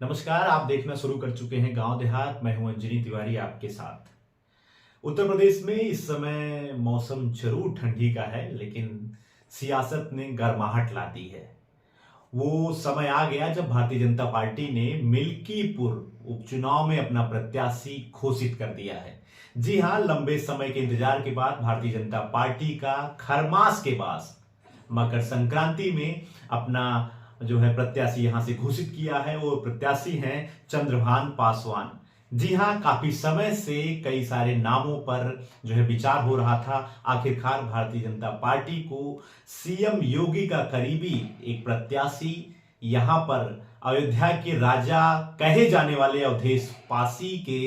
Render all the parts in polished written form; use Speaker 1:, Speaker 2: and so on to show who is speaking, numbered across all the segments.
Speaker 1: नमस्कार। आप देखना शुरू कर चुके हैं गांव देहात। मैं हूं अंजनी तिवारी आपके साथ। उत्तर प्रदेश में इस समय मौसम जरूर ठंडी का है, लेकिन सियासत ने गर्माहट ला दी है। वो समय आ गया जब भारतीय जनता पार्टी ने मिल्कीपुर उपचुनाव में अपना प्रत्याशी घोषित कर दिया है। जी हां, लंबे समय के इंतजार के बाद भारतीय जनता पार्टी का खरमास के बाद मकर संक्रांति में अपना जो है प्रत्याशी यहां से घोषित किया है। वो प्रत्याशी हैं चंद्रभान पासवान। जी हां, काफी समय से कई सारे नामों पर जो है विचार हो रहा था। आखिरकार भारतीय जनता पार्टी को सीएम योगी का करीबी एक प्रत्याशी यहां पर अयोध्या के राजा कहे जाने वाले अवधेश पासी के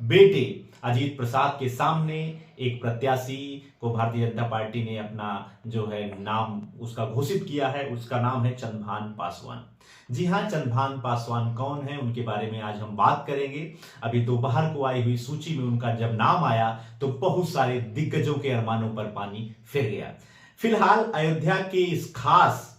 Speaker 1: बेटे अजीत प्रसाद के सामने एक प्रत्याशी को भारतीय जनता पार्टी ने अपना जो है नाम उसका घोषित किया है। उसका नाम है चंद्रभान पासवान। जी हां, चंद्रभान पासवान कौन है, उनके बारे में आज हम बात करेंगे। अभी दोपहर को आई हुई सूची में उनका जब नाम आया तो बहुत सारे दिग्गजों के अरमानों पर पानी फिर गया। फिलहाल अयोध्या के इस खास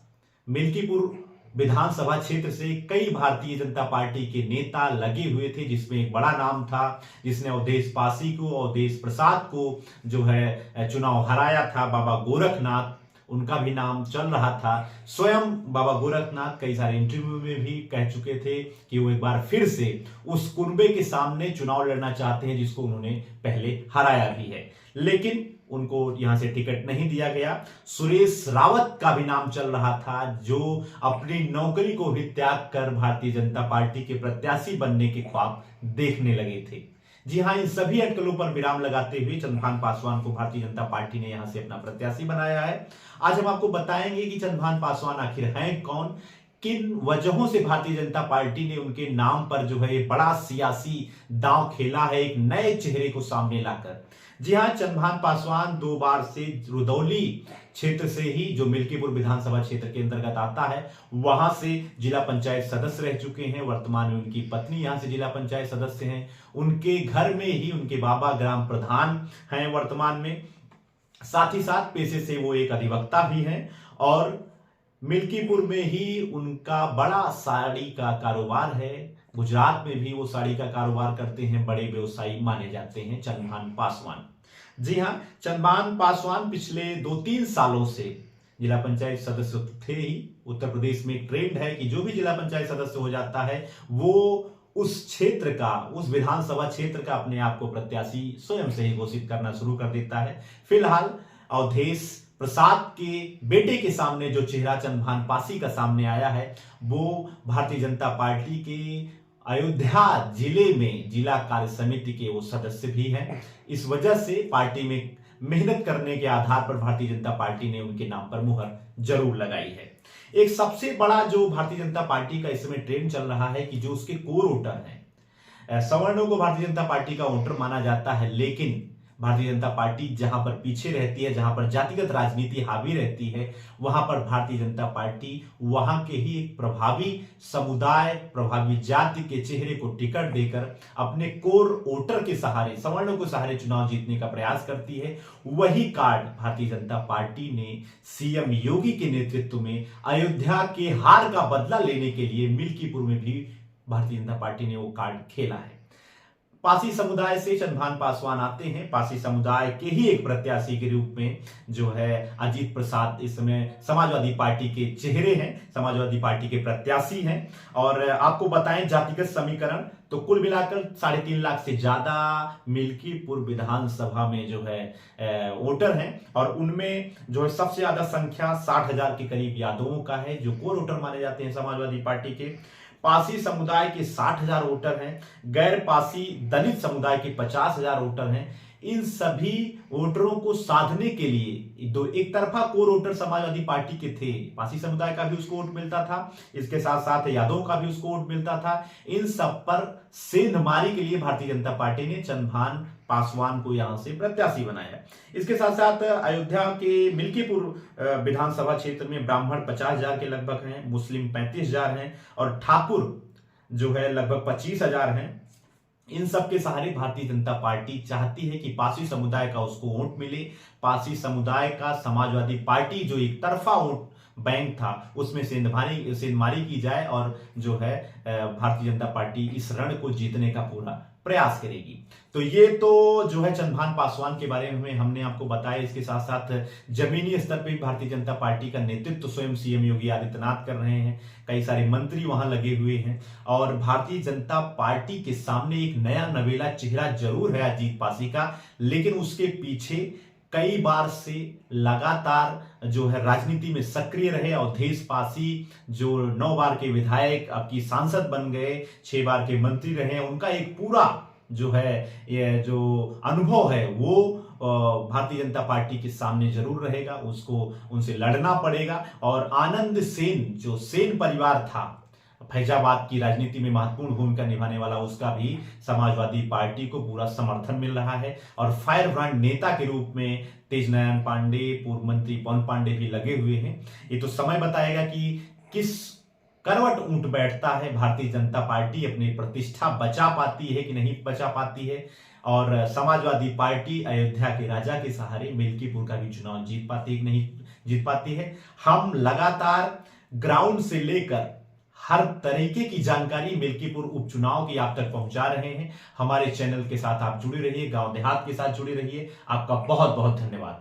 Speaker 1: मिल्कीपुर विधानसभा क्षेत्र से कई भारतीय जनता पार्टी के नेता लगे हुए थे, जिसमें एक बड़ा नाम था जिसने अवधेश पासी को, अवधेश प्रसाद को जो है चुनाव हराया था, बाबा गोरखनाथ। उनका भी नाम चल रहा था। स्वयं बाबा गोरखनाथ कई सारे इंटरव्यू में भी कह चुके थे कि वो एक बार फिर से उस कुनबे के सामने चुनाव लड़ना चाहते हैं जिसको उन्होंने पहले हराया भी है, लेकिन उनको यहां से टिकट नहीं दिया गया। सुरेश रावत का भी नाम चल रहा था, जो अपनी नौकरी को भी त्याग कर भारतीय जनता पार्टी के प्रत्याशी बनने के ख्वाब देखने लगे थे। जी हां, इन सभी अटकलों पर विराम लगाते हुए चंद्रभान पासवान को भारतीय जनता पार्टी ने यहां से अपना प्रत्याशी बनाया है। आज हम आपको बताएंगे कि चंद्रभान पासवान आखिर हैं कौन, किन वजहों से भारतीय जनता पार्टी ने उनके नाम पर जो है बड़ा सियासी दांव खेला है, एक नए चेहरे को सामने लाकर। जी हां, चंद्रभान पासवान 2 बार से रुदौली क्षेत्र से ही, जो मिल्कीपुर विधानसभा क्षेत्र के अंतर्गत आता है, वहां से जिला पंचायत सदस्य रह चुके हैं। वर्तमान में उनकी पत्नी यहां से जिला पंचायत सदस्य हैं। उनके घर में ही उनके बाबा ग्राम प्रधान हैं वर्तमान में। साथ ही साथ पेशे से वो एक अधिवक्ता भी हैं और मिल्कीपुर में ही उनका बड़ा साड़ी का कारोबार है। गुजरात में भी वो साड़ी का कारोबार करते हैं, बड़े व्यवसायी माने जाते हैं चंद्रभान पासवान। जी हां, चंद्रभान पासवान पिछले 2-3 सालों से जिला पंचायत सदस्य थे ही। उत्तर प्रदेश में एक ट्रेंड है कि जो भी जिला पंचायत सदस्य हो जाता है वो उस क्षेत्र का, उस विधानसभा क्षेत्र का अपने आप को प्रत्याशी स्वयं से ही घोषित करना शुरू कर देता है। फिलहाल अवधेश प्रसाद के बेटे के सामने जो चेहरा चंद्रभान पासी का सामने आया है, वो भारतीय जनता पार्टी के अयोध्या जिले में जिला कार्य समिति के वो सदस्य भी हैं। इस वजह से पार्टी में मेहनत करने के आधार पर भारतीय जनता पार्टी ने उनके नाम पर मुहर जरूर लगाई है। एक सबसे बड़ा जो भारतीय जनता पार्टी का इस समय ट्रेंड चल रहा है कि जो उसके कोर वोटर हैं, सवर्णों को भारतीय जनता पार्टी का वोटर माना जाता है, लेकिन भारतीय जनता पार्टी जहां पर पीछे रहती है, जहां पर जातिगत राजनीति हावी रहती है, वहां पर भारतीय जनता पार्टी वहां के ही एक प्रभावी समुदाय, प्रभावी जाति के चेहरे को टिकट देकर अपने कोर वोटर के सहारे, सवर्णों के सहारे चुनाव जीतने का प्रयास करती है। वही कार्ड भारतीय जनता पार्टी ने सीएम योगी के नेतृत्व में अयोध्या के हार का बदला लेने के लिए मिल्कीपुर में भी भारतीय जनता पार्टी ने वो कार्ड खेला है। पासी समुदाय से चंद्रभान पासवान आते हैं। पासी समुदाय के ही एक प्रत्याशी के रूप में जो है अजीत प्रसाद इस समय समाजवादी पार्टी के चेहरे हैं, समाजवादी पार्टी के प्रत्याशी हैं। और आपको बताएं जातिगत समीकरण तो कुल मिलाकर 3.5 लाख से ज्यादा मिल्कीपुर विधानसभा में जो है वोटर हैं, और उनमें जो है सबसे ज्यादा संख्या 60,000 के करीब यादवों का है, जो कोर वोटर माने जाते हैं समाजवादी पार्टी के। पासी समुदाय के 60,000 वोटर हैं। गैर पासी दलित समुदाय के 50,000 वोटर हैं। इन सभी वोटरों को साधने के लिए दो एक तरफा कोर वोटर समाजवादी पार्टी के थे। पासी समुदाय का भी उसको वोट मिलता था, इसके साथ साथ यादव का भी उसको वोट मिलता था। इन सब पर सेंधमारी के लिए भारतीय जनता पार्टी ने चंद्रभान पासवान को यहां से प्रत्याशी बनाया। इसके साथ साथ अयोध्या के मिल्कीपुर विधानसभा क्षेत्र में ब्राह्मण 50,000 के लगभग हैं, मुस्लिम 35,000 हैं और ठाकुर जो है लगभग 25,000 हैं। इन सब के सहारे भारतीय जनता पार्टी चाहती है कि पासी समुदाय का उसको वोट मिले। पासी समुदाय का समाजवादी पार्टी जो एक तरफा वोट बैंक था उसमें सेंधमारी की जाए और जो है भारतीय जनता पार्टी इस रण को जीतने का पूरा प्रयास करेगी। तो ये तो जो है चंद्रभान पासवान के बारे में हमने आपको बताया। इसके साथ साथ जमीनी स्तर पर भी भारतीय जनता पार्टी का नेतृत्व स्वयं सीएम योगी आदित्यनाथ कर रहे हैं, कई सारे मंत्री वहां लगे हुए हैं और भारतीय जनता पार्टी के सामने एक नया नवेला चेहरा जरूर है अजीत पासी का, लेकिन उसके पीछे कई बार से लगातार जो है राजनीति में सक्रिय रहे अवधेश पासी, जो 9 बार के विधायक अब की सांसद बन गए, 6 बार के मंत्री रहे, उनका एक पूरा जो है ये जो अनुभव है वो भारतीय जनता पार्टी के सामने जरूर रहेगा, उसको उनसे लड़ना पड़ेगा। और आनंद सेन जो सेन परिवार था फैजाबाद की राजनीति में महत्वपूर्ण भूमिका निभाने वाला, उसका भी समाजवादी पार्टी को पूरा समर्थन मिल रहा है और फायर ब्रांड नेता के रूप में तेजनयन पांडे, पूर्व मंत्री पवन पांडे भी लगे हुए हैं। ये तो समय बताएगा कि किस करवट ऊंट बैठता है भारतीय जनता पार्टी, अपनी प्रतिष्ठा बचा पाती है कि नहीं बचा पाती है और समाजवादी पार्टी अयोध्या के राजा के सहारे मिल्कीपुर का भी चुनाव जीत पाती है कि नहीं जीत पाती है। हम लगातार ग्राउंड से लेकर हर तरीके की जानकारी मिल्कीपुर उपचुनाव की आप तक पहुंचा रहे हैं। हमारे चैनल के साथ आप जुड़े रहिए, गांव देहात के साथ जुड़े रहिए। आपका बहुत बहुत धन्यवाद।